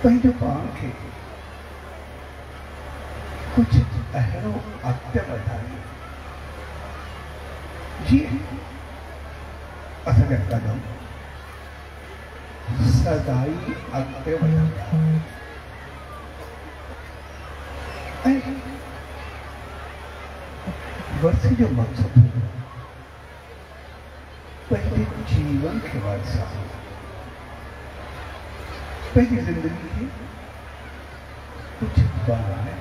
पंहिंजो पाण खे कुछ अहिड़ो अॻिते वधाए जीअं असांजा कदम सदाई अॻिते वधंदा ऐं वर्षे जो मक़सदु पंहिंजे जीवन खे वरसायो, पंहिंजी ज़िंदगी खे कुछ बनाए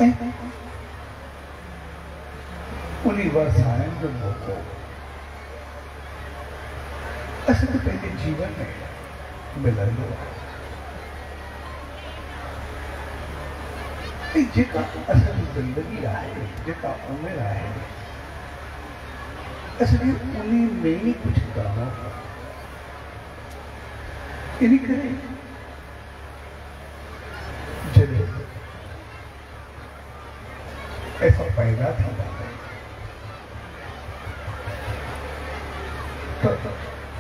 ऐं उन्हीं वरसाइण जो मौक़ो असांखे पंहिंजे जीवन में मिलंदो आहे। ऐं जेका असांजी ज़िंदगी आहे, जेका उमिरि आहे, असांखे उन्हीं में ई कुझु करणो आहे। इन करे जॾहिं ऐसा पैदा थींदा त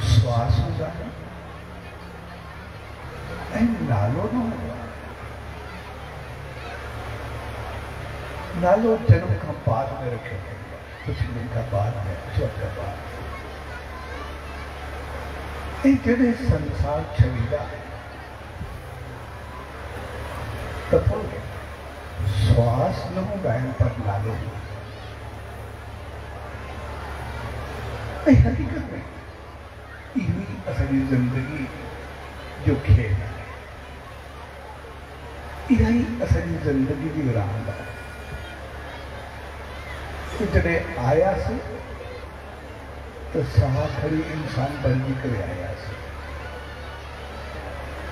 श्वास हूंदा ऐं नालो न हूंदो आहे। नालो जन्म खां बाद में रखियो वेंदो आहे, कुछ ॾींहं खां बाद में, वक़्त खां बाद। ऐं जॾहिं संसार छॾींदा त पोइ श्वास न हूंदा आहिनि पर नालो हूंदो। ऐं हक़ीक़त में इहो ई असांजी ज़िंदगी जो खेल आहे, इहा ई असांजी ज़िंदगी जी रांदि आहे। जॾहिं आयासीं तो साह खड़ी इंसान बणजी करे आयासीं,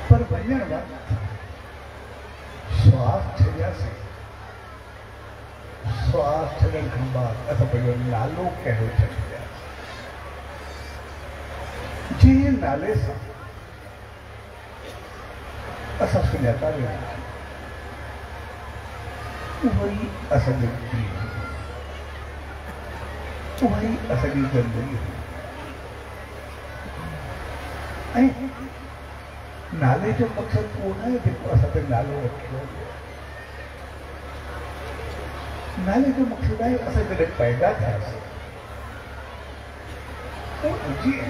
पर वञण वक़्तु श्वास छॾियासीं। श्वास छॾण खां बाद असां पंहिंजो नालो कहिड़ो छॾियासीं, जंहिं नाले सां असां सुञाता विया उहो ई असांजो जीवन, उहा ई असांजी ज़िंदगी। ऐं नाले जो मक़सदु उहो न आहे जेको असां ते नालो रखियो। नाले जो मक़सदु आहे असां जॾहिं पैदा थियासीं जीअं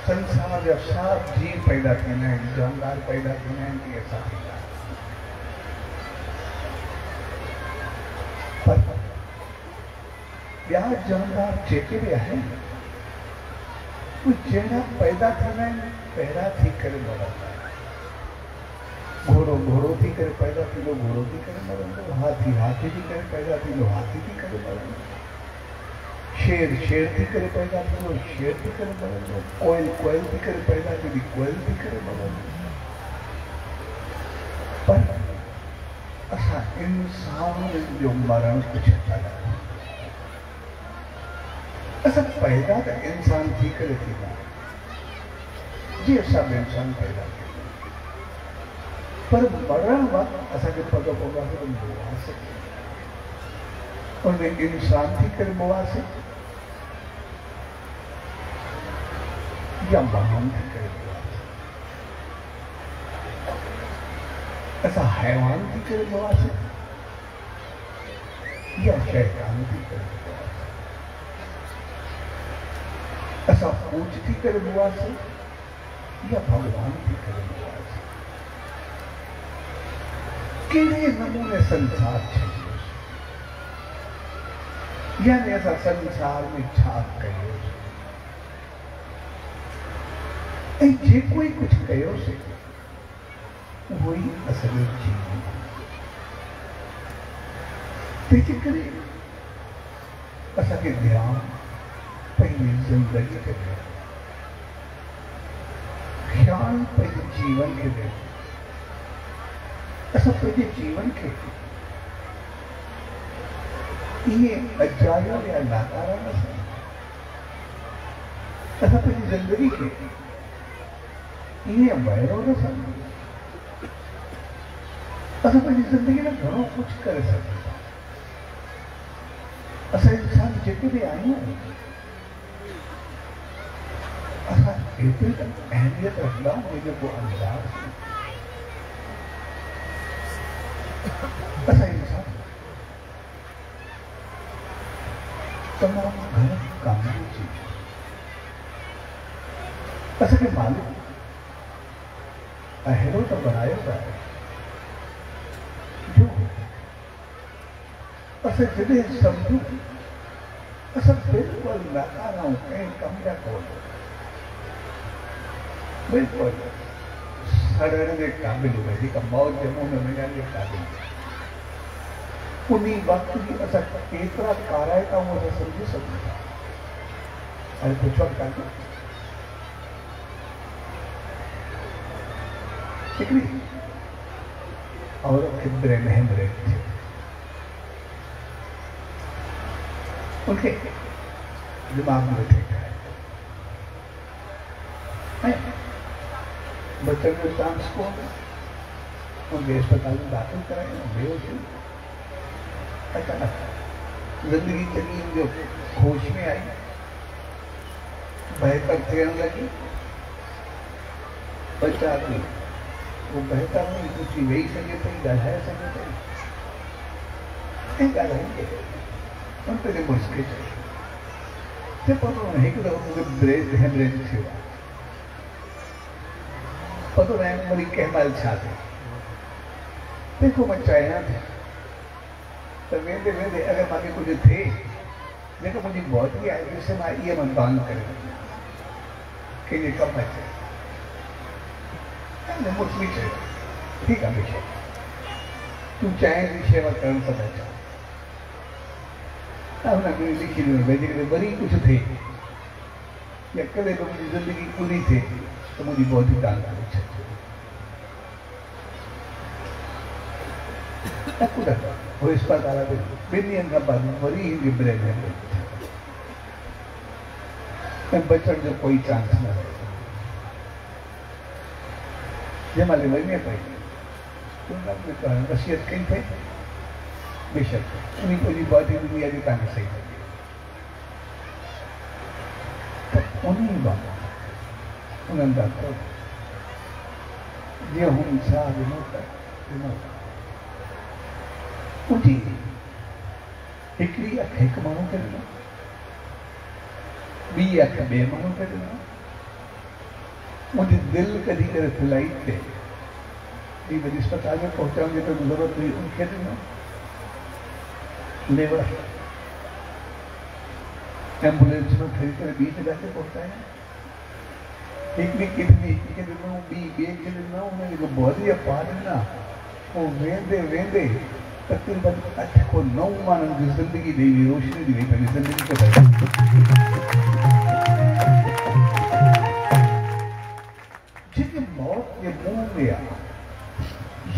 संसार जा सभु जीव पैदा थींदा आहिनि, जानवर पैदा थींदा आहिनि, तीअं असां थींदा आहियूं। पर ॿिया जानवर जेके बि आहिनि उहे जहिड़ा पैदा थींदा आहिनि पहिरियां थी करे मरंदा आहिनि। घोड़ो घोड़ो थी करे पैदा थींदो, घोड़ो थी करे मरंदो। हाथी हाथी थी करे पैदा थींदो, हाथी थी करे मरंदो। शेर शेर थी करे पैदा थींदो, शेर थी करे मरंदो। कोयल कोयल थी करे पैदा थींदी, कोयल थी करे मरंदो। पर असां इंसान जो मरण कुझु अलॻि। असां पैदा त इंसान थी करे थींदा जीअं सभु इंसान पैदा थींदा, पर मरण वक़्तु असांखे पतो पवंदो आहे त मुआसीं उनमें इंसान थी करे मुआसीं या महान थी करे मुआसीं। असां हैवान थी करे मुआसीं या शैतान थी करे मुआसीं। असां पूज थी करे मुआसीं या भगवान थी करे मुआसीं। कहिड़े नमूने संसार छॾियोसीं, यानी असां संसार में छा कयोसीं ऐं जेको ई कुझु कयोसीं उहो ई असांजो जीवन। तंहिंजे करे असांखे ध्यानु पंहिंजी ज़िंदगी खे ॾियो, ख़्याल पंहिंजे जीवन खे ॾियो। असां पंहिंजे जीवन खे ईअं अजायो या नाकारा न सम्झूं। असां पंहिंजी ज़िंदगी खे ईअं वहिरो न सम्झूं। असां पंहिंजी ज़िंदगी में घणो कुझु करे सघूं था। असां इंसान जेके बि आहियूं असां विपरीत अहमियत रखना मुझे वो अंदाज ऐसा इंसान तमाम घर काम की चीज ऐसा कि मालिक अहेरो तो बनाया हुआ है जो ऐसे जिन्हें समझू ऐसा बिल्कुल नाता ना हो कहीं कम या कौन बिल्कुल सड़ने काबिल हुए जी का मौत जमू में मिलने के काबिल उन्हीं वक्त की ऐसा केतरा काराय का वो ऐसा समझी सकता अरे कुछ वक्त का ठीक नहीं और कितने महंगे थे उनके दिमाग में बैठे है बच्चों के चांस को उनके अस्पताल में दाखिल कराए बेहोश अचानक जिंदगी चली जो होश में आई बेहतर खेलने लगी बच्चा आदमी वो बेहतर नहीं कुछ वही सके थे गढ़ाया सके थे गढ़ाएंगे उन पर मुश्किल जब पता हिकु दफ़ो ब्रेक हेमरेज थियो पतो न वरी कंहिं महिल छा थियो देखो मां चाहियां थी त वेंदे वेंदे अगरि मूंखे कुझु थिए जेको मुंहिंजी बॉडी आहे जिसे मां इहे मां दान करे कंहिंजे कमु अचे मुस्मी चयो ठीकु आहे बेशक तूं चाहे थी शेवा करणु सदा चाह हुनखे लिखी ॾिनो भई जेकॾहिं वरी कुझु थिए या कॾहिं बि मुंहिंजी ज़िंदगी पूरी थिए त मुंहिंजी बॉडी दान करे छॾिजो वो अस्पताल में ॿिनि ॾींहंनि खां बाद वरी हिनजी ब्रेन में बचण जो कोई चांस न रहे जंहिं महिल वञे पई वसियत कई थे बेशक उन्हीं को बॉडी दुनिया की तव्हांखे सही लॻे त उन्हीं बाबति उन्हनि डॉक्टर जीअं हुन साह ॾिनो ॾिनो उनजी हिकिड़ी अखि हिकु माण्हू खे ॾिनो ॿी अखि ॿिए माण्हू खे ॾिनो मुंहिंजी दिलि कढी करे फ्लाइट ते ॿी वरी अस्पताल में पहुचाइण जी कोई ज़रूरत हुई उनखे ॾिनो लेबर एम्बुलेंस में खड़ी करे ॿी जॻह ते पहुचाया हिकिड़ी किडनी हिक खे ॾिनो ॿी ॿिए खे ॾिनो हुन जेको बॉडी जा पार्ट ॾिना पोइ वेंदे वेंदे तक़रीबन 8 खां 9 माण्हुनि जी ज़िंदगी ॾेई वई रोशनी ॾेई वई पंहिंजी ज़िंदगी खे जेके मौत जे मुंहं में आहे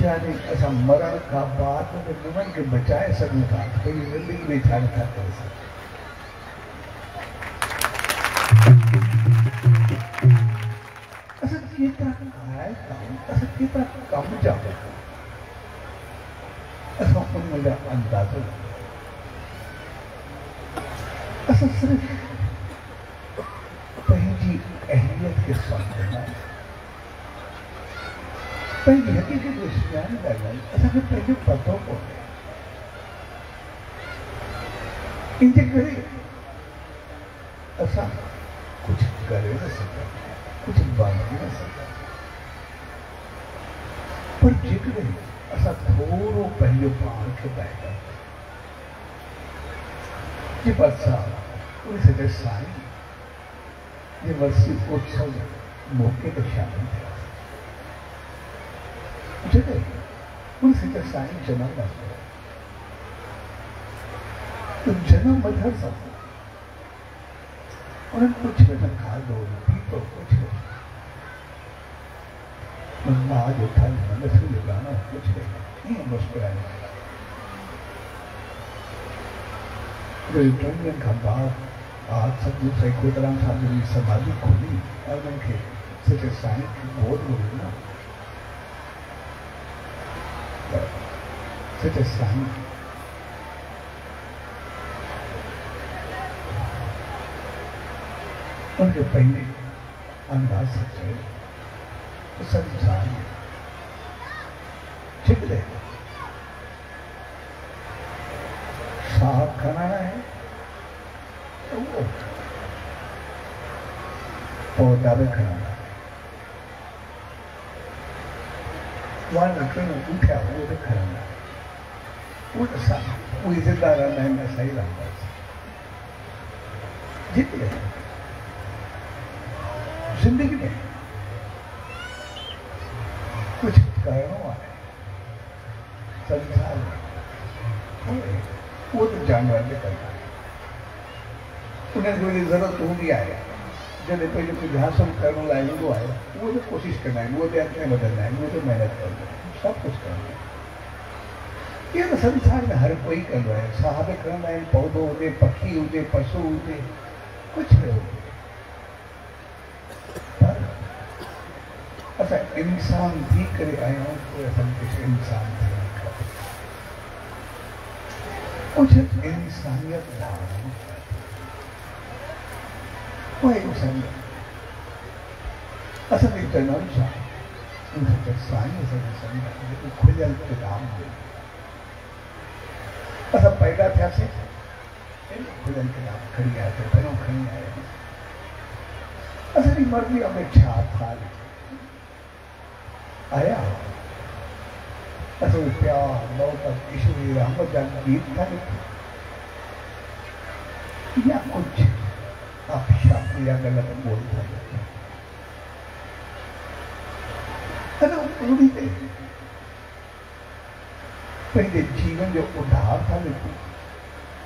यानी असां मरण खां बाद में उन्हनि खे बचाए सघूं था पंहिंजी ज़िंदगी में छा नथा करे सघूं असां केतिरा क़ाइल आहियूं असां केतिरा कम जा असां उन जा अंदाज़ो असां सिर्फ़ पंहिंजी अहमियत खे सम्झंदा आहियूं पंहिंजी हक़ीक़त जो सुञाणी था ॻाल्हि असांखे पंहिंजो पतो कोन्हे इनजे करे असां कुझु करे न सघूं कुझु बणिजी न सघूं पर जेकॾहिं असां थोरो पंहिंजो पाण खे ॿाहिरि जे बरसां उन सॼे साईं जे वर्सी उत्सव मौक़े ते शामिल थिया जॾहिं उन सॼे साईं जनम वरितो तो जनम वठण सां उन्हनि कुझु न खाधो पीतो कुझु मां जो थाली नथी लॻानो कुझु नहीं ईअं मुस्कुराए जो 2 ॾींहंनि खां बाद आज सतगुरु साईं कोतराम साहिब जी समाधि खोली और उन्हनि खे सचे साईं खे गोद में ॾिनो सचे साईं उनके पहले अंदाज से चले तो संसार में ठीक है। साग खाना है तो वो पौधा भी खाना है, वहां उठा वो भी खाना है, वो जिंदा रहना है, मैं सही रहता है जीत गए जिंदगी में। कुछ कारणों आए संसार में, वो तो जानवर ने करना है, उन्हें जो जरूरत होगी आए, जब पहले कुछ हासिल करने लाए वो आए, वो तो कोशिश करना है, वो तो अपने बदलना है, वो तो मेहनत करना है, सब कुछ करना है। ये तो संसार में हर कोई कर रहा है, साहब करना है, पौधों होते, पक्षी होते, पशु होते, कुछ भी होते, पर अच्छा इंसान थी करे आया हूँ तो ऐसा कुछ इंसान थी कुछ इंसानियत धारण वो एक संगत असल एक जन्म सा उनसे सानी से संगत खुजल के दाम दे अच्छा पैदा थे से खुजल के दाम खड़ी आए थे घरों खड़ी आए असली मर्जी हमें छाप खा ली आया असली प्यार मोहब्बत ईश्वरी रहमत जान गीत था या कुछ आप शब्द या गलत बोलता है अरे उन्हीं पे पहले जीवन जो उधार था लिखू,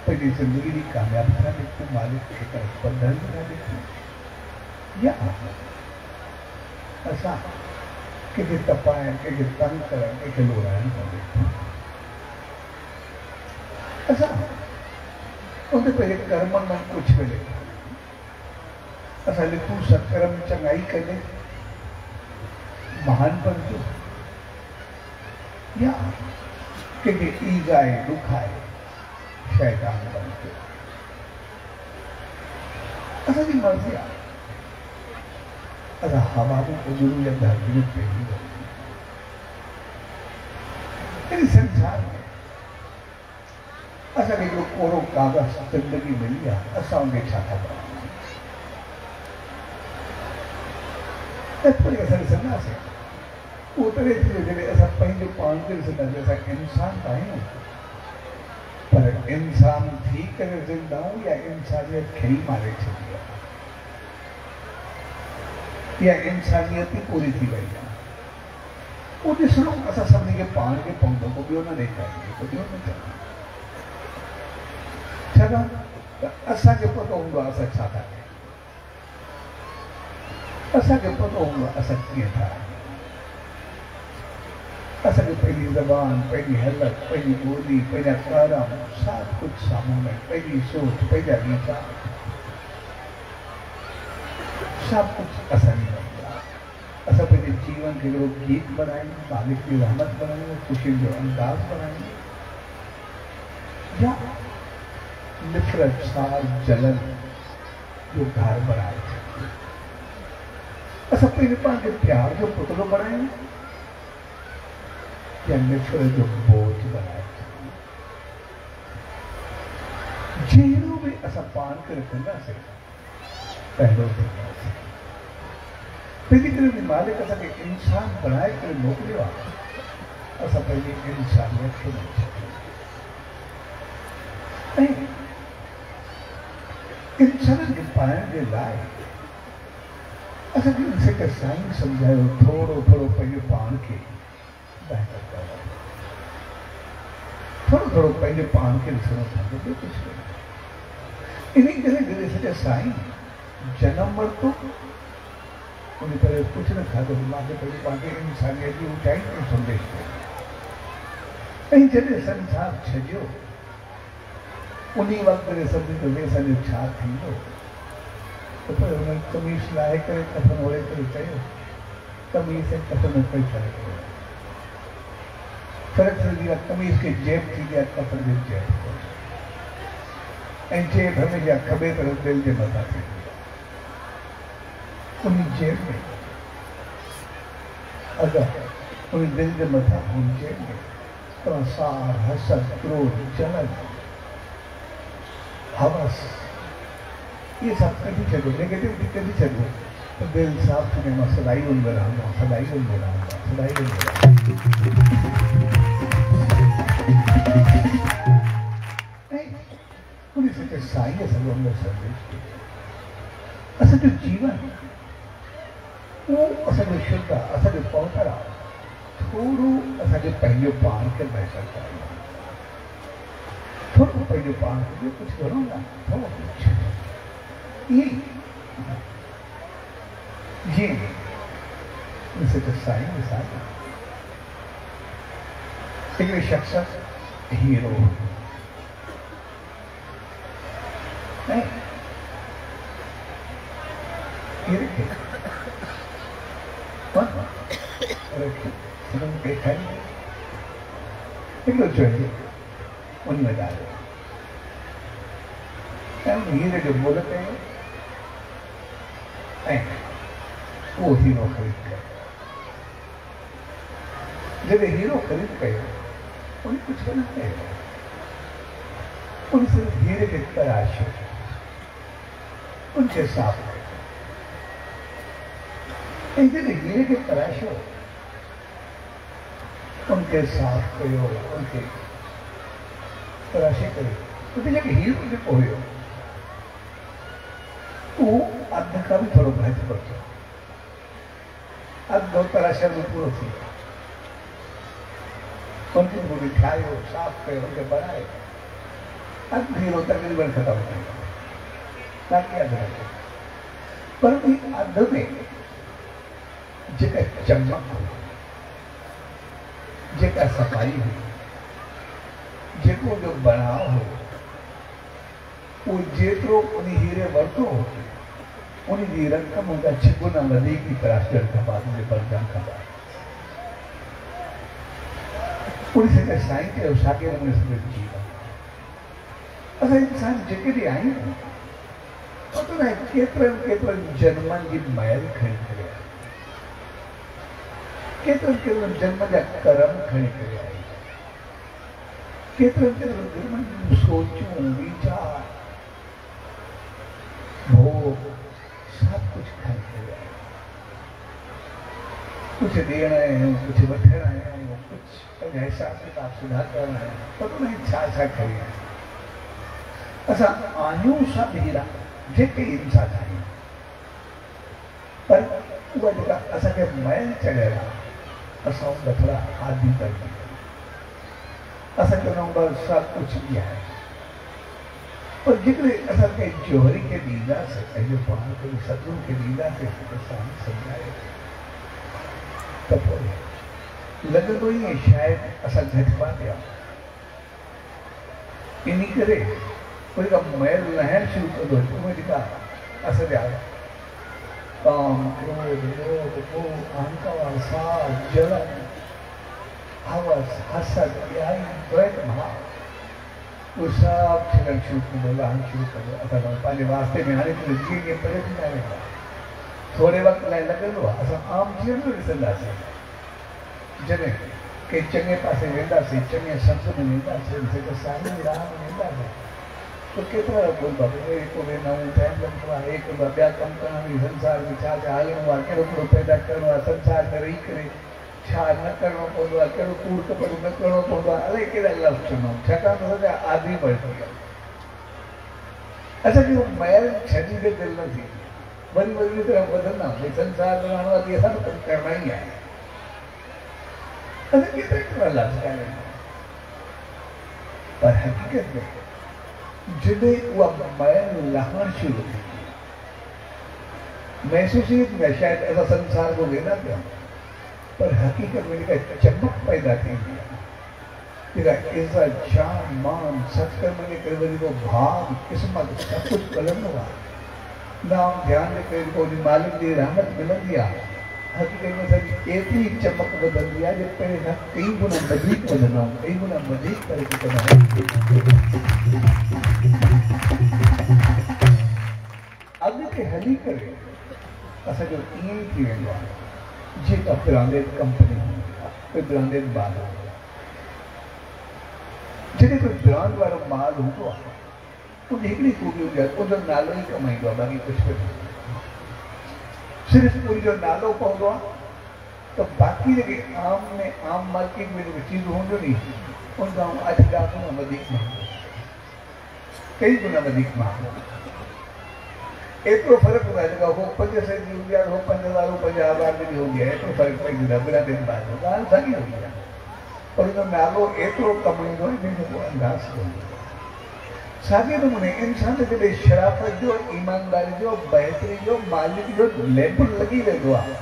पहले जिंदगी की कामयाब था लिखू, मालिक की तरफ पर दर्द था लिखू या ऐसा कि तपाएं कि तंग करें कि लोरायन कर लिखू ऐसा उनके पहले कर्म में कुछ भी लिखू ऐसा लिखू सत्कर्म चंगाई करने महान बन जो या कि ईजाए दुखाए शैतान बन के ऐसा की मर्जी आ ऐसा हमारे उजुरू या धर्मी पे ही होती संसार में ऐसा नहीं कोरो कागज जिंदगी मिल गया ऐसा उनके छाता पर ऐसा समझा से उतरे धीरे धीरे ऐसा पहले पांच से ऐसा इंसान का है पर इंसान थी करे जिंदा हूं या इंसानियत खड़ी मारे छे या इंसानियत ही पूरी थी गई वो जिसरो ऐसा समझ के पान के पौधों को भी उन्हें देखा है तो भी उन्हें चला असा के पतो होगा ऐसा छाता है ऐसा के पतो होगा ऐसा किया था असल पहली जबान, पहली हलत, पहली बोली, पहला कारम, सब कुछ सामने, पहली सोच, पहला विचार, सब कुछ असल ही बनता। असल पहले जीवन के लोग गीत बनाएंगे, मालिक की रहमत बनाएंगे, खुशी जो अंदाज बनाएंगे, या नफरत, सार, जलन जो घर बनाए थे। असल पहले पांच प्यार जो पुतलों बनाएंगे या नफरत जो बोझ बनाए जेलों में ऐसा पान कर रखना से पहले पहली मालिक ऐसा कि इंसान बनाए कर नौकरी वाला ऐसा पहले इंसानियत के नहीं इंसान के पाने के लाए ऐसा कि इनसे का साइन समझाए थोड़ो थोड़ो पहले पान के थोड़ा पहले पान के लिखना था तो कुछ नहीं इन्हीं धीरे धीरे से साईं जन्म मर तो उन्हें पहले कुछ न खा तो माँ के पहले पाके इंसानियत की ऊंचाई को संदेश दे कहीं जैसे संसार छजो उन्हीं वक्त मेरे समझे तो वैसा जो छा थी तो फिर उन्हें कमीज लाए करे कफन ओढ़े करे चाहिए कमीज से कफन में कोई फर्क नहीं फर्क से दिया कमीज के जेब थी गया कपड़े के जेब जेब हमेशा खबे तरफ दिल के मता थी उन्हीं जेल में, अगर उन्हीं दिल के मथा उन जेल में संसार, हसद, क्रोध, जलन, हवस, ये सब कभी छो, नेगेटिविटी कभी छो, तो दिल साफ थने में सदाई उन बनाऊंगा, सदाई उन बनाऊंगा, सदाई उन बनाऊंगा। नहीं, पुलिस के साई है सब अंदर संदेश के। असल जो जीवन, वो असल जो शुद्ध, असल जो पहुंचा थोड़ो असांखे पंहिंजो पाण खे महसूस करिणो आहे, थोड़ो पंहिंजो पाण खे, कुझु घणो न, थोड़ो कुझु ईअं जीअं ॾिसे त साईं मिसाल हिकिड़े शख़्स हीरो ऐं हीरे खे हिकिड़ो चोरी उन में डालियो ऐं उन हीरे जो मुल्ह कयो ऐं उहो हीरो ख़रीद कयो। जॾहिं हीरो ख़रीद कयो उन कुझु न कयो, उन सिर्फ़ हीरे खे तराशियो, उनखे साफ़ कयो ऐं जॾहिं हीरे खे तराशियो, उनके साफ कयो, उनके तराशे कयो, उनके जेके हीरो जेको हुयो वो अध खां बि थोरो घटि पहुतो, अधु तराशे में पूरो थी वियो, उनखे पूरी ठाहियो, साफ़ कयो, उनखे बनायो, अधु हीरो तक़रीबन ख़तमु थी वियो, बाक़ी अधु रखियो। पर उन अधु में जेका चमक हुई, जेका सफाई हुई, जेको जो बनाव हो, वो जेतिरो उन हीरे वरितो हो, उन जी रक़म उनजा 6 गुना वधीक ई तराशण खपा, उनजे बरतन खपा। उनसे त साईं चयो साॻे नमूने सॼो जीवन असां इंसान जेके बि आहियूं, पतो न आहे केतिरनि केतिरनि जन्मनि जी महर खणी करे आहियूं, केतिरनि केतिरनि जन्म जा कर्म खणी करे आहियूं, केतिरनि केतिरनि जन्मनि जूं सोचूं, वीचार, भोग, सब कुछ खणी करे आहियूं। कुझु ॾियण आहियूं, कुझु वठण आहियूं, कुझु पंहिंजा हिसाब किताब सुधार करण आहियूं, पतो न छा छा खणी आहियूं। असां आहियूं सभु हीरा, जेके इंसान आहियूं, पर उहा जेका असांखे मैल चढ़ियल आहे, असां उनजा थोरा आदी पइजी विया, असांखे उन वटि सभु कुझु बि आहे, पर जेकॾहिं असां कंहिं जोहरी खे ॾींदासीं, पंहिंजो पाण खे सतगुरु खे ॾींदासीं, त साईं सम्झाए त पोइ लॻंदो ई शायदि असां घटि पा पिया, इन करे कोई का मैल लहण शुरू कंदो, उहे जेका असांजा काम, क्रोध, लोभ, मोह, अहंकार, साल, जलन, हवस, हसद, ॿियाई, द्वैत भाव, वो सब छॾणु शुरू कंदो, लहणु शुरू कंदो। असां पंहिंजे वास्ते में हाणे जीअं जीअं परे थींदा वेंदा, थोरे वक़्त लाइ लॻंदो आहे असां आम जीवन में ॾिसंदासीं, जॾहिं के चङे पासे वेंदासीं, चङे संत में वेंदासीं, जेके साईं राह में वेंदासीं, तो केतिरा बोल बाबा को वेंदा आहियूं, टाइम लॻंदो आहे, हिकु ॿिया कमु करणा आहिनि, संसार में छा छा हलणो आहे, कहिड़ो कहिड़ो पैदा करिणो आहे, संसार में रही करे छा न करिणो पवंदो आहे, कहिड़ो कूड़ कपड़ न करिणो पवंदो आहे, अलाए कहिड़ा लफ़्ज़ चवंदा, छाकाणि त असांजा आदमी पइजी विया, असांजी उहो महल छॾी करे दिलि न थी, वरी वरी तरह वधंदा, भई संसार में रहणो आहे की असां कमु करणा ई आहे, असां केतिरा केतिरा लफ़्ज़ ॻाल्हाईंदा, पर हक़ीक़त में जॾहिं उहा महल लहणु शुरू थी, महसूस ई थींदा शायदि असां संसार को वेंदा पिया, पर हक़ीक़त में जेका चमक पैदा थींदी आहे, जेका इज़त, शान, मान, सत्कर्म जे करे वरी को भाव, क़िस्मत सभु कुझु मिलंदो आहे, नाम ध्यान जे करे जेको उन मालिक जी रहमत मिलंदी आहे, हक़ीक़त में असांजी एतिरी चमक वधंदी आहे, जो पहिरें खां कई गुना वधीक वधंदा आहियूं, कई गुना वधीक तरक़ी कंदा आहियूं। अॻिते हली करे असांजो ईअं ई थी वेंदो आहे जीअं त ब्रांडेड कंपनी हूंदी आहे, कोई ब्रांडेड माल हूंदो आहे। जॾहिं कोई ब्रांड वारो माल हूंदो आहे उन हिकिड़ी खूबी हूंदी आहे, उनजो नालो ई कमाईंदो आहे, बाक़ी कुझु बि न। सिर्फ़ु उनजो नालो पवंदो आहे तो बाक़ी जेके आम मार्केट में जेके चीज़ हूंदियूं नी उन खां 8-10 गुना वधीक महांगो, कई गुना वधीक महांगो। एतिरो फ़र्क़ु हूंदो आहे, जेका हो 500 जी हूंदी आहे, हो 5000 50,000 जी हूंदी आहे, एतिरो फ़र्क़ु पइजी वेंदो आहे बिना दिन बाद। ॻाल्हि साॻी हूंदी आहे, पर उनजो नालो एतिरो कमाईंदो आहे जंहिंजो को अंदाज़ कोन्हे। साॻे नमूने इंसान जॾहिं शराफ़त जो, ईमानदारी जो, बहितरी जो, मालिक जो लेबल लॻी वेंदो आहे,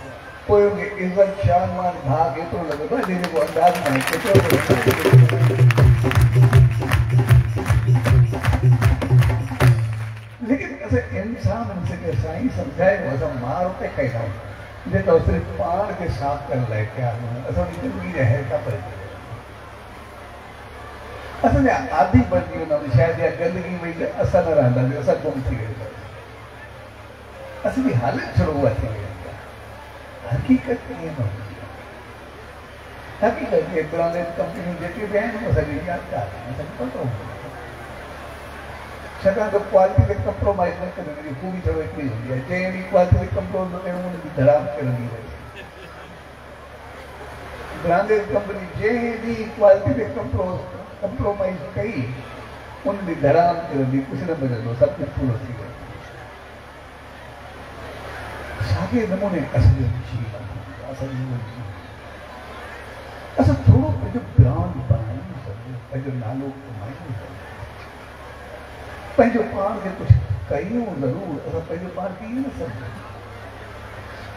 पोइ उनखे इज़त शान मान भाग एतिरो लॻंदो आहे जंहिंजो को अंदाज़ न आहे केतिरो। लेकिन असां इंसान खे साईं सम्झाए असां मार उते खाईंदा आहियूं जेका सिर्फ़ु पाण खे साफ़ करण लाइ तयारु न, असांजी ज़िंदगी जा हैका पइजी असांजा आदि बणिजी वेंदा आहिनि, शायदि इहा गंदगी वई असां न रहंदासीं, असां गुम थी वेंदासीं, असांजी हालत छड़ो उहा थी वेंदी आहे। हक़ीक़त ईअं न हूंदी आहे। हक़ीक़त इहे ब्रांडेड कंपनियूं जेके बि आहिनि असांजी यादगार आहिनि, असांखे पतो हूंदो आहे। छाकाणि त क्वालिटी ते कंप्रोमाइज़ न कंदी हुई, पूरी थोरो हिकिड़ी हूंदी आहे, जंहिं बि क्वालिटी ते कंप्रोमाइज़ न कयूं उनजी धड़ाम करंदी वई। ब्रांडेड कंपनी जंहिं बि क्वालिटी ते कंप्रोमाइज़ कई उनजी धड़ाम करंदी, कुझु न बचंदो, सभु कुझु पूरो थी वेंदो। साॻे नमूने असांजो जीवन, असां थोरो पंहिंजो ब्रांड बणायूं सघूं, पंहिंजो नालो कमायूं सघूं, पंहिंजो पाण खे कुझु कयूं ज़रूरु, असां पंहिंजो पाण खे ईअं न सम्झूं।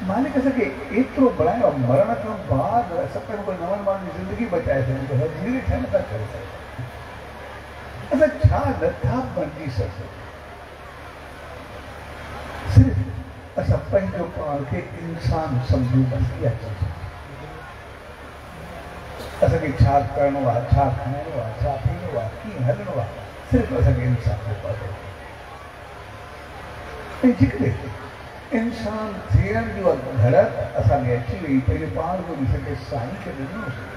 मालिक असांखे एतिरो बणायो आहे, मरण खां बाद असां कोई नवनि माण्हुनि जी ज़िंदगी बचाए सघूं था, धीरे ठह नथा करे सघूं। असां छा नथा बणिजी सघूं, सिर्फ़ु असां पंहिंजो पाण खे इंसान सम्झूं, बसि इहा चीज़। असांखे छा करिणो आहे, छा खाइणो आहे, छा पीअणो आहे, कीअं हलणो आहे, सिर्फ़ु असांखे इंसान जो पतो। ऐं जेकॾहिं इंसान थियण जो घड़त असांखे अची वई, पंहिंजे पाण खे ॾिसंदे साईं खे ॾिनोसीं,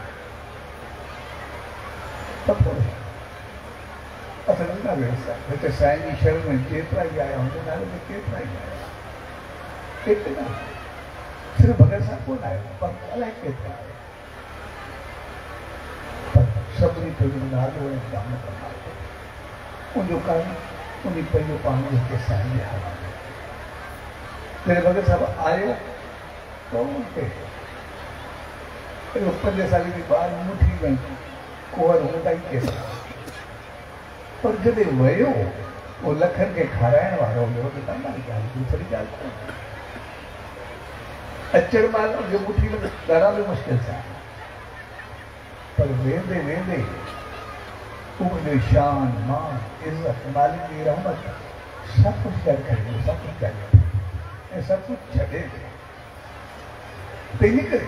त पोइ असां न वेंदासीं। हिते साईं जी शरण में जेतिरा ई आया हुन नाले ते केतिरा ई आया, केतिरा सिर्फ़ु भॻत सां कोन आयो, पर अलाए केतिरा आया, पर सभिनी पंहिंजो नालो ऐं कमु कंदा। उनजो कारण उन पंहिंजो पाण खे हिते साईं जे हवाले। जॾहिं भॻत साहिबु आयो त उते 5 साल जी ॿार मुठी वञ, कुंवर हूंदा ई केतिरा, पर जॾहिं वियो उहो लखनि खे खाराइण वारो हुयो, त तमामु ॻाल्हि दूसरी ॻाल्हि कोन्हे। अचण महिल उनखे मुठी में ॾाढा बि मुश्किल सां, पर वेंदे वेंदे उनजो शान, मान, इज़त, मालिक जी रहमत सभु कुझु गॾु खणी, सभु कुझु गॾु ऐं सभु कुझु छॾे ॾिनो। तंहिं करे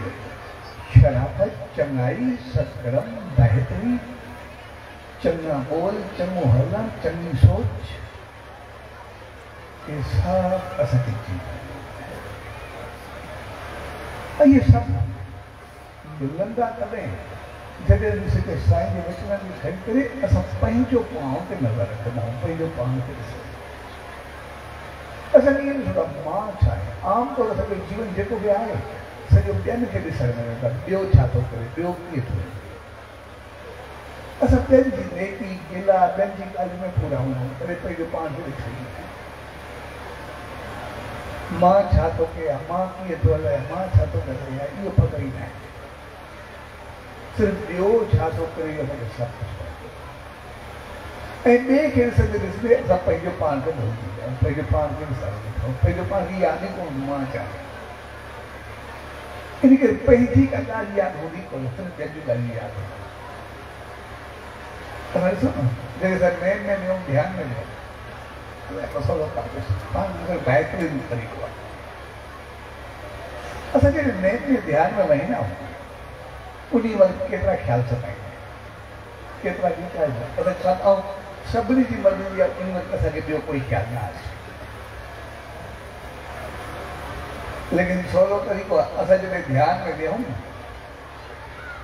शराफ़त, चङाई, सत्कर्म, बहितरी, चङा ॿोल, चङो हलणु, चङी सोच, इहे सभु असांखे जीवन ऐं इहे सभु मिलंदा कॾहिं जॾहिं ॾिसे साईं जे वचननि खे खणी करे असां पंहिंजो पाण ते नज़र रखंदा आहियूं, पंहिंजो पाण खे ॾिसंदा। असांखे इहो ॾिसंदो आहे मां छा आहे। आमतौर असांजो जीवन जेको बि आहे सॼो ॿियनि खे ॾिसण में वेंदा, ॿियो छा थो करे, ॿियो कीअं थो करे। असां ॿियनि जी नेकी गिला ॿियनि जी ॻाल्हि में पूरा हूंदा आहियूं, तॾहिं पंहिंजो पाण खे ॾिसंदा आहियूं। मां छा थो कयां, मां कीअं थो हलायां, मां छा थो ॻाल्हायां, इहो ख़बर ई न आहे। सिर्फ़ु ॿियो छा थो करे इहो मूंखे सभु कुझु ऐं ॿिए खे ॾिसंदे ॾिसंदे असां पंहिंजो पाण खे भुलिजी विया, पंहिंजो पाण खे विसारे ॾिठो, पंहिंजो पाण खे यादि ई कोन मां छा आहे। इन करे पंहिंजी का ॻाल्हि यादि हूंदी कोन, सिर्फ़ु ॿियनि जूं ॻाल्हियूं यादि हूंदियूं। असां ॾिसो न जॾहिं असां नेम में वियूं, ध्यानु में वियूं, बेहतरीन तरीक़ो आहे। असां जॾहिं नेम में ध्यान में वेहींदा आहियूं उन वक़्तु केतिरा ख़्याल सताईंदा आहिनि, केतिरा गीता असां छा ऐं सभिनी जी मर्ज़ी आहे, उन वक़्तु असांखे ॿियो कोई ख़्याल न आहे। लेकिन सवलो तरीक़ो असां जॾहिं ध्यान में विहूं न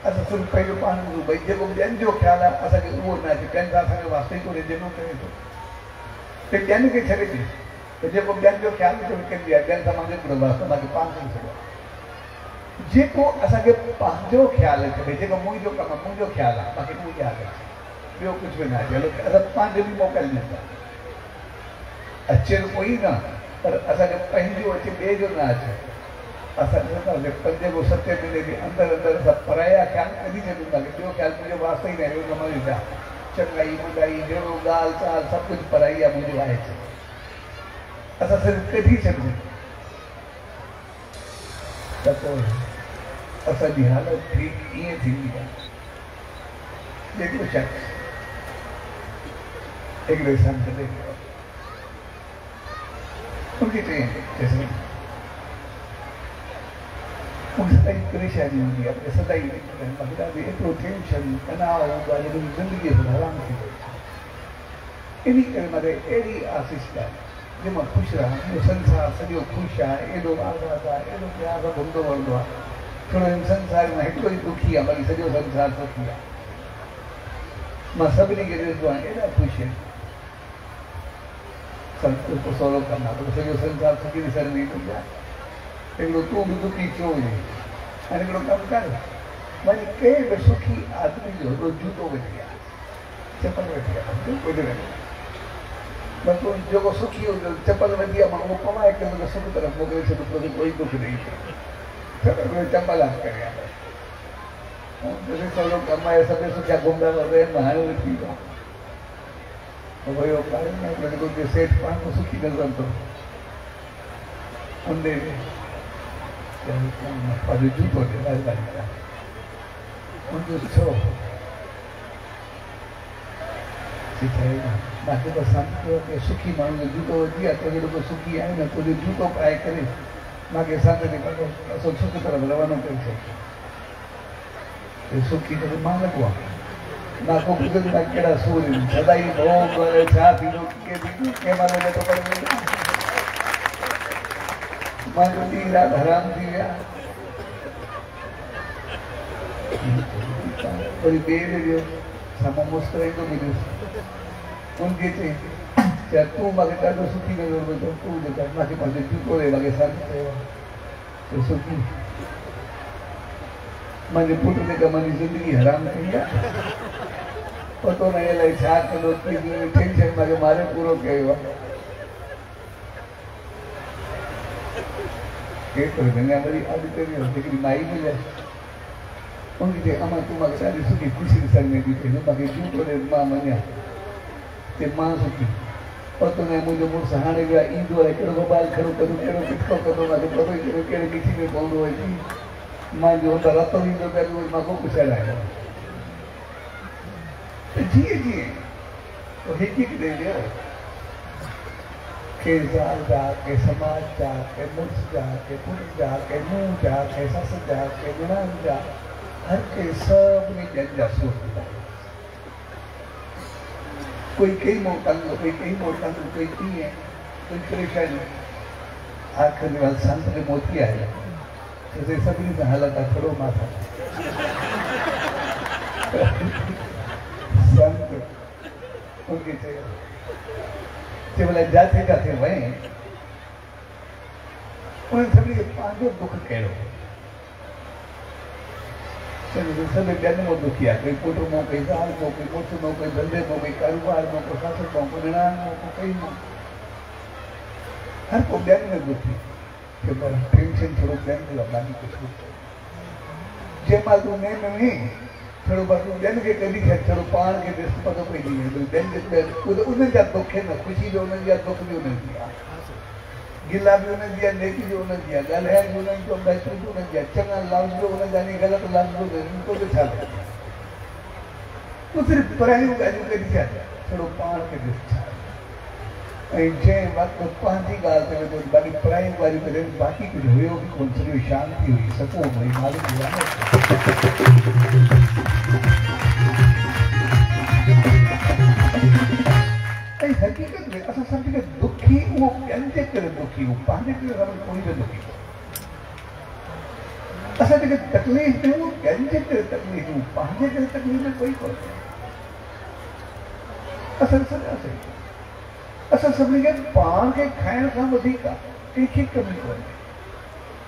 असां सिर्फ़ु पंहिंजो पाण भई जेको ॿियनि जो ख़्यालु आहे असांखे उहो न अचे, ॿियनि सां असांजो वास्ते ई कोन्हे जेको करे थो त ॿियनि खे छॾे ॾे त जेको ॿियनि जो ख़्यालु थो कंदी आहे ॿियनि सां मां जेको वास्तो मांखे पाण करे छॾियो जेको असांखे पंहिंजो ख़्यालु छॾे जेको मुंहिंजो कमु आहे मुंहिंजो ख़्यालु आहे मूंखे उहो यादि अचे ॿियो कुझु बि न अचे हलो असां पंहिंजो बि मोकिल ॾियूं था अचे कोई न पर असांखे पंहिंजो अचे ॿिए जो न अचे असां ॾिसंदासीं 5 खां 7 महीने जे अंदरि अंदरि असां पराया ख़्यालु कढी छॾींदासीं ॿियो ख़्यालु मुंहिंजो वास्तो ई न आहे ॿियो कमु छा चङाई बुराई जहिड़ो ॻाल्हि चाल सभु कुझु पराई आहे मुंहिंजो आहे असां सिर्फ़ु कढी छॾूं त पोइ असांजी हालत ठीकु ईअं थींदी आहे जेको शख़्स हिकिड़े संत ॾे उनखे चई मूंखे सदाई परेशानी हूंदी आहे सदाई ॾाढी एतिरो टेंशन तनाव हूंदो आहे मुंहिंजी ज़िंदगीअ सां हराम थी वई इन करे मां अहिड़ी आसीस आहे जंहिं मां ख़ुशि रहां मुंहिंजो संसार सॼो ख़ुशि आहे एॾो आज़ादु आहे एॾो प्यार सां घुमंदो वणंदो आहे थोरो हिन संसार में हिकिड़ो ई दुखी आहे बाक़ी सॼो संसार सुखी आहे मां सभिनी खे ॾिसंदो आहियां एॾा ख़ुशि आहिनि संत सवलो कमु आहे त सॼो संसार सुखी ॾिसण में ईंदो आहे हिकिड़ो तूं बि दुखी छो हुजे हाणे हिकिड़ो कमु कर वञी कंहिं बि सुखी आदमी जो हिकिड़ो जूतो वठी आहे चपल वठी आहे ॿुधी वञे बसि तूं जेको सुखी हूंदो चपल वठी आहे मां उहो कमाए करे मूंखे सुठी तरह मोकिले छॾो तोखे कोई दुख ॾेई छॾो चपल हथ करे सवलो कमु आहे सभु सुठा घुमंदा रहनि हाणे उहो थी वियो भयो जेको सेठ पाण को सुखी नज़र थो उनजे पंहिंजो जूतो ॾे महिरबानी करे उनजो छो मूंखे त सम्झो की सुखी माण्हू जो जूतो वठी आहे तुंहिंजो जेको सुखी आहे न तुंहिंजो जूतो पाए करे मूंखे संत ते असां सुठी तरह रवानो करे छॾियो सुखी त मां न को आहे ना को ॿुधनि था कहिड़ा सूर आहिनि सदाई भोग छा थींदो कंहिं महिल वेठो करे मुंहिंजो ॾींहुं राति हराम थी विया वरी ॿिए ॾे वियो साम्हूं मुस्कुराईंदो बि ॾिस उनखे चई तूं मूंखे ॾाढो सुठी नज़र वेठो तूं जेका मूंखे पंहिंजो जूतो ॾे मूंखे संत चयो आहे सुठी मुंहिंजे पुट ते मुंहिंजी ज़िंदगी हराम थी आहे पतो न इलाही छा कंदो टेंशन मूंखे मारे पूरो कयो आहे वरी अॻिते हिकिड़ी माई मिले उनखे चई अमा तूं मूंखे ॾाढी सुठी ख़ुशी ॾिसण में थी थिए मूंखे जूतो ॾे मां वञा ते मां सुठी पतो न मुंहिंजो मुड़ुसु हाणे बि ईंदो आहे कहिड़ो मोबाइल खणो कंदो कहिड़ो किथो कंदो मूंखे पतो ई कहिड़ो कहिड़े किथी में पवंदो आहे मुंहिंजो हुन रतो ईंदो पियो मां को पुछाइणु जीअं जीअं पोइ हिकु हिकु ॾेई वियो के ज़ाल जा के समाज जा के मुड़ुस जा के पुट जा के नूंहं जा के ससु जा के निणान जा हर के सभिनी ॼण जा सूर हूंदा कोई कई मोह तंग कोई कई मोह तंग कोई कीअं कोई परेशानी आख़िर में संत ने मोती आया तो सभिनी सां हालत आहे थोरो माथा संत उनखे चयो कि बोले जाते जाते वही उन्हें सभी पंहिंजो दुख कहिड़ो सब ॿियनि मां दुखी आहे कोई पुट मां कोई ज़ाल मां कोई मुड़ुस मां कोई धंधे मां कोई कारोबार मां कोई ससु मां कोई निणान मां कोई कई मां हर को ॿियनि में दुखी कि पर टेंशन थोरो ॿियनि जो बाक़ी कुझु जंहिं महिल तूं में वहीं थोरो बसि ॿियनि खे कढी छॾ थोरो पाण खे ॾिस पतो पइजी वेंदो ॿियनि खे उन्हनि जा दुख आहिनि ख़ुशी जो उन्हनि जा दुख बि उन्हनि जी आहे गिला बि उन्हनि जी आहे नेकी बि उन्हनि जी आहे ॻाल्हाइण बि उन्हनि जो बहसूं बि उन्हनि जी आहे चङा लफ़्ज़ बि उन्हनि जा यानी ग़लति लफ़्ज़ बि उन्हनि जो छा तूं सिर्फ़ु परायूं ॻाल्हियूं कढी छॾ थोरो पाण खे ॾिस छा ऐं जंहिं वक़्तु पंहिंजी ॻाल्हि ते वेठो बाक़ी परायूं ॻाल्हियूं करे बाक़ी कुझु हुयो बि कोन सॼो शांती हुई सकून हुई मालिक ऐं हक़ीक़त में असां सम्झी करे दुखी उहो ॿियनि जे करे दुखी हो पंहिंजे करे कोई बि दुखी असां जेके तकलीफ़ ॾियूं कंहिंजे करे तकलीफ़ ॾियूं, पंहिंजे करे तकलीफ़ में कोई कोन्हे। असां ॾिसंदासीं असां सभिनी खे पाण खे खाइण खां वधीक कंहिंखे कमी कोन्हे,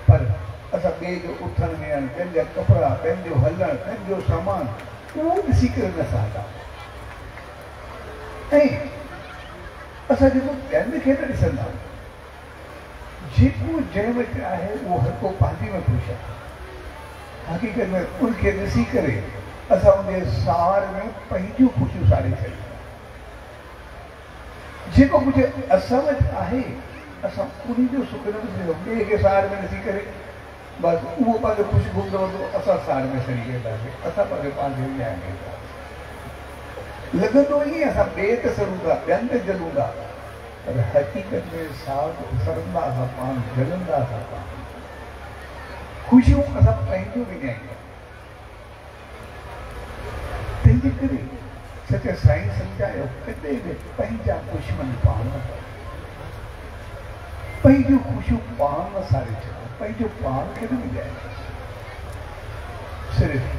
पर असां ॿिए जो उथण वेहण, पंहिंजा कपिड़ा, पंहिंजो हलण, पंहिंजो सामान उहो ॾिसी करे न सघंदा। ऐं असां जेको ॿियनि खे न ॾिसंदा, जेको जंहिं वटि आहे उहो हर को पंहिंजी में ख़ुशि आहे। हक़ीक़त में उनखे ॾिसी करे असां उनजे सार में पंहिंजूं ख़ुशियूं साड़े छॾियूं। जेको कुझु असां वटि आहे असां उन जो सुख न ॾिसंदो, ॿिए खे सार में ॾिसी करे बसि उहो पंहिंजो ख़ुशि घुमंदो रहंदो, असां सार में सड़ी वेंदासीं, असां पंहिंजे न्याय वेंदासीं। लॻंदो ई असां ॿिए ते सड़ूं था, ॿियनि ते जलूं था, पर हक़ीक़त में साग सड़ंदा असां पाण, जलंदा असां पाण। ख़ुशियूं असां पंहिंजो विञाईंदा। तंहिंजे करे सचे साईं सम्झायो, कॾहिं बि पंहिंजा दुश्मन पाण न कयो, पंहिंजूं ख़ुशियूं पाण न सारे छॾो, पंहिंजो पाण खे न विञायो। सिर्फ़ु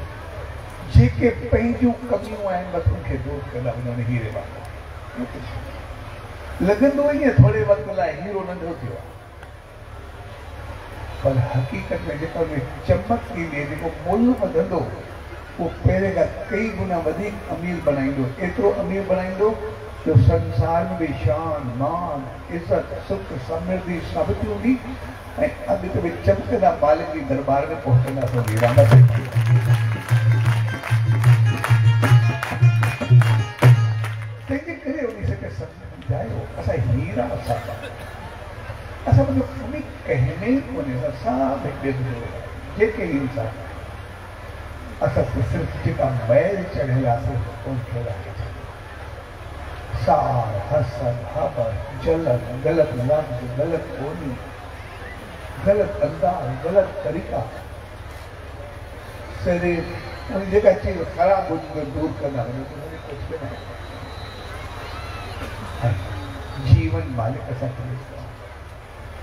जेके पंहिंजूं कमियूं आहिनि बसि उनखे दूर कंदा वञनि, हीरे वांगुरु। लॻंदो ई आहे थोरे वक़्त लाइ हीरो नंढो थियो आहे, पर हक़ीक़त में जेको चमक ईंदी, जेको मुल्ह वधंदो, उहो पहिरें खां कई गुना वधीक अमीर बणाईंदो, एतिरो अमीर बणाईंदो जो संसार में बि शान, मान, इज़त, सुख, समृद्धि सभु थी हूंदी ऐं अॻिते बि चमकंदा मालिक जी दरबार में पहुचंदासीं। तंहिंजे करे उन खे सम्झायो, असां हीरा असां मुंहिंजो कमी कहने ई कोन्हे, असां जेके इंसान असां सिर्फ़ु जेका मैल चढ़ियल आहे उनखे सार, हसद, हबड़, जलन, ग़लति लफ़्ज़, ग़लति ॿोली, ग़लति अंदाज़, ग़लति तरीक़ा, सिर्फ़ु उन जेका चीज़ ख़राब हुजे दूर कंदा वञो, कुझु बि न। जीवन मालिक असांखे ॾिसंदो,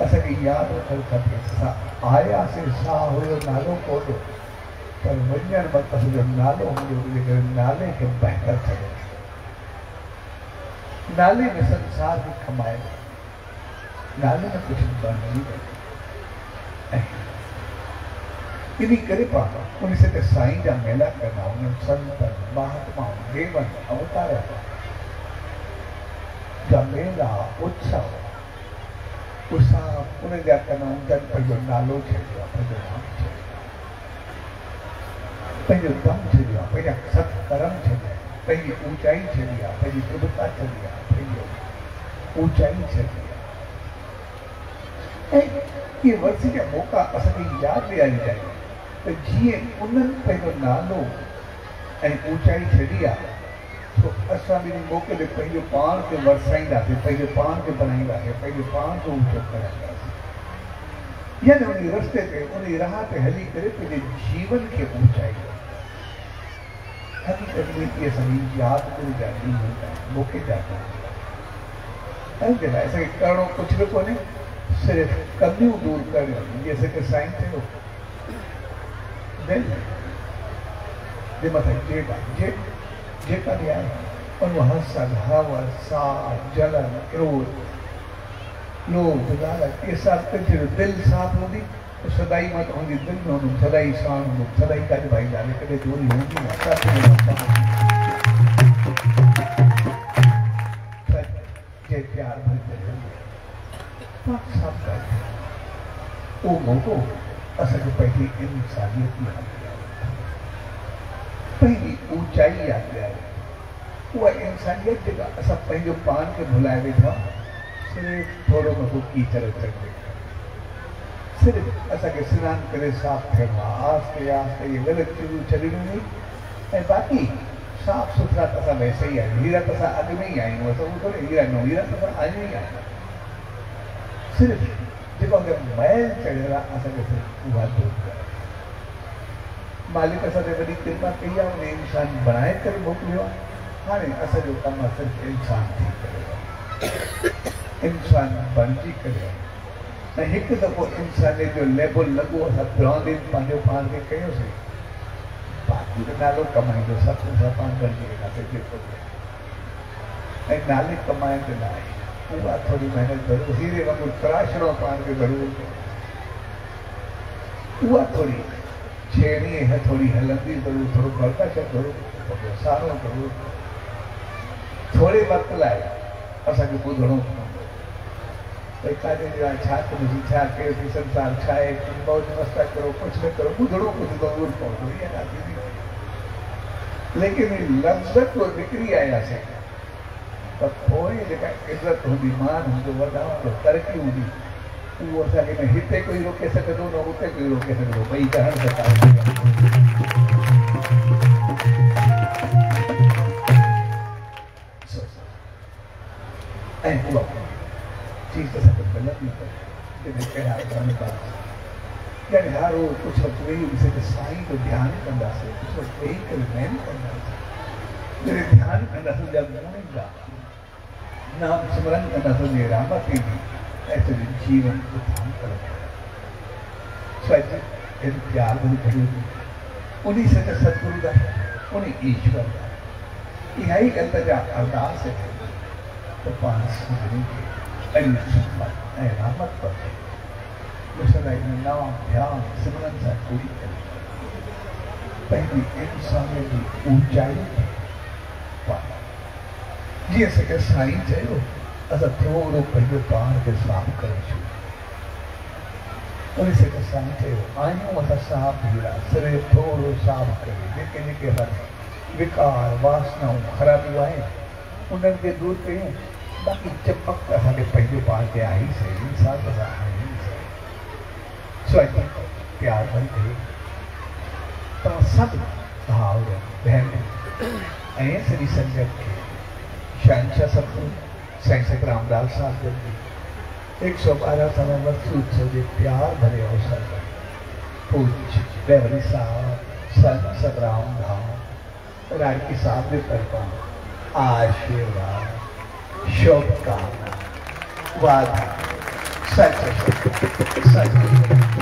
असांखे यादि रखणु खपे, असां आयासीं, साह हुयो, नालो कोन्हो, पर वञण वक़्तु असांजो नालो हूंदो, जेकर नाले खे बहितर छॾे, नाले में संसार में कमाए, नाले में कुझु बणिजी वञे। इन करे पाण उन से साईं जा मेला करना, उन्हनि संतनि, महात्माउनि, देवनि, अवतारनि जा मेला, उत्सव, उन जा करना, उनजो पंहिंजो नालो छॾियो आहे, पंहिंजो नाम छॾियो, पंहिंजो दम छॾियो आहे, पंहिंजा सत्कर्म छॾिया, पंहिंजी ऊचाई छॾी आहे, पंहिंजी प्रभुता छॾी आहे, पंहिंजो ऊचाई छॾी आहे। ऐं इहे वर्सी जा मौक़ा असांखे यादि ॾियारी चाहिनि त जीअं उन्हनि पंहिंजो नालो ऐं ऊचाई छॾी आहे, तो असां बि मौक़े ते पंहिंजो पाण खे वरसाईंदासीं, पंहिंजो पाण खे बनाईंदासीं, पंहिंजो पाण खे ऊचो कराईंदासीं, यानी उन रस्ते ते, उन राह ते हली करे पंहिंजे जीवन खे ऊचाईंदासीं। हक़ीक़त में इहे सभई यादगिरी जा ॾींहं हूंदा आहिनि, मौक़े जा ऐं जे लाइ असांखे करिणो कुझु बि कोन्हे, सिर्फ़ु कमियूं दूर करिणियूं आहिनि। जीअं असांखे साईं चयो, दिलि जे मथां जेका बि आहे उन हसद, हवस, साह, जलन, क्रोध, लोभ, लालच, इहे सभु कुझु दिलि साफ़ हूंदी तो सदाई मत हूंदी, दिलि में हूंदो, सदाई शान हूंदो, सदाई काॾे भाईंदासीं, कॾहिं दूरी हूंदी न। जे प्यार उहो मौक़ो असांखे पंहिंजी इंसानियत यादि ॾियारे, पंहिंजी ऊचाई यादि ॾियारे। उहा इंसानियत जेका असां पंहिंजो पान खे भुलाए वेठा, सिर्फ़ु थोरो मथो कीचड़ चढ़े, सिर्फ़ु असांखे सनानु करे साफ़ु थियणो आहे, आस्ते आस्ते इहे ग़लति चीज़ूं छॾिणियूं आहिनि, ऐं बाक़ी साफ़ सुथरा त असां वैसे ई आहियूं, हीरा त असां अॻु में ई आहियूं, असां उहो थोरे हीरा न, हीरा त असां आहियूं ई आहियूं। सिर्फ़ु जेको अॻे मैल चढ़ियल आहे असांखे सिर्फ़ु उहा दूर करे। मालिक असां ते वॾी कृपा कई आहे, उन इंसान बणाए करे मोकिलियो आहे। हाणे असांजो कमु आहे सिर्फ़ु इंसान थी करे, इंसान बणिजी करे एक दफ़ो इंसान जो लेबल लगो असां ब्रांड पंहिंजो पाण खे कयोसीं बाक़ी त नालो कमाईंदो सभु सां पाण गॾिजी वेंदासीं जेको ऐं नाले कमाईंदो न आहे उहा थोरी महिनत ज़रूरु हीरे वांगुरु तराशणो पाण खे ज़रूरु उहा थोरी छेड़ी है थोड़ी हलंदी ज़रूरु थोरो बर्दाश्त ज़रूरु थोरो सारो ज़रूरु थोरे वक़्त लाइ असांखे ॿुधणो पवंदो भई काॾे छा कयोसीं छा कयोसीं संसार छा आहे मौज मस्ता करो कुझु न करो ॿुधणो कुझु ज़रूरु पवंदो इहा ॻाल्हि थींदी लेकिन लफ़्ज़ जो निकिरी आयासीं त पोइ जेका इज़त हूंदी मान हूंदो वॾा हूंदो तरक़ी हूंदी उहो असांखे न हिते कोई रोके सघंदो न उते कोई रोके सघंदो ॿई कहण सघंदा ऐं उहा चीज़ असांखे मिलंदी जॾहिं कहिड़ा कान था ॼण हर रोज़ कुझु वक़्तु वेही ॾिसे त साईं जो ध्यानु कंदासीं कुझु वक़्तु वेही करे महिनत कंदासीं जॾहिं ध्यानु कंदासीं जब ईंदा नाम सिमरन कंदासीं जी रहमत ईंदी ऐं तुंहिंजे जीवन को धाम करो सच इन प्यार में खड़ी उन्हीं से सतगुरु का उन्हीं ईश्वर का इहा ई गलत जा अरदास है तो पास ऐं रहमत पर मुसलाई में नाम ध्यान सिमरन सां पूरी करे पंहिंजी इंसान जी ऊंचाई पाए जीअं असांखे साईं चयो असां थोरो पंहिंजो पाण खे साफ़ करे छॾियो उन से साईं चयो आहियूं असां साफ़ हीरा सिरे थोरो साफ़ करे जेके जेके असां विकार वासनाऊं ख़राबियूं आहिनि उन्हनि खे दूरि कयूं बाक़ी चपक असांखे पंहिंजो पाण खे आई सही इंसान असां आहियूं सही प्यार भई थिए तव्हां सभु भाउर भेण ऐं सॼी संगत खे शहंशाह सतगुरु साईं सतराम दास साहब जी 112 समय मखसूद से प्यार भरे अवसर पूज देवरी साहब संत सतराम धाम राजकी साहब के तरफा आशीर्वाद शुभकामना वादा सच सच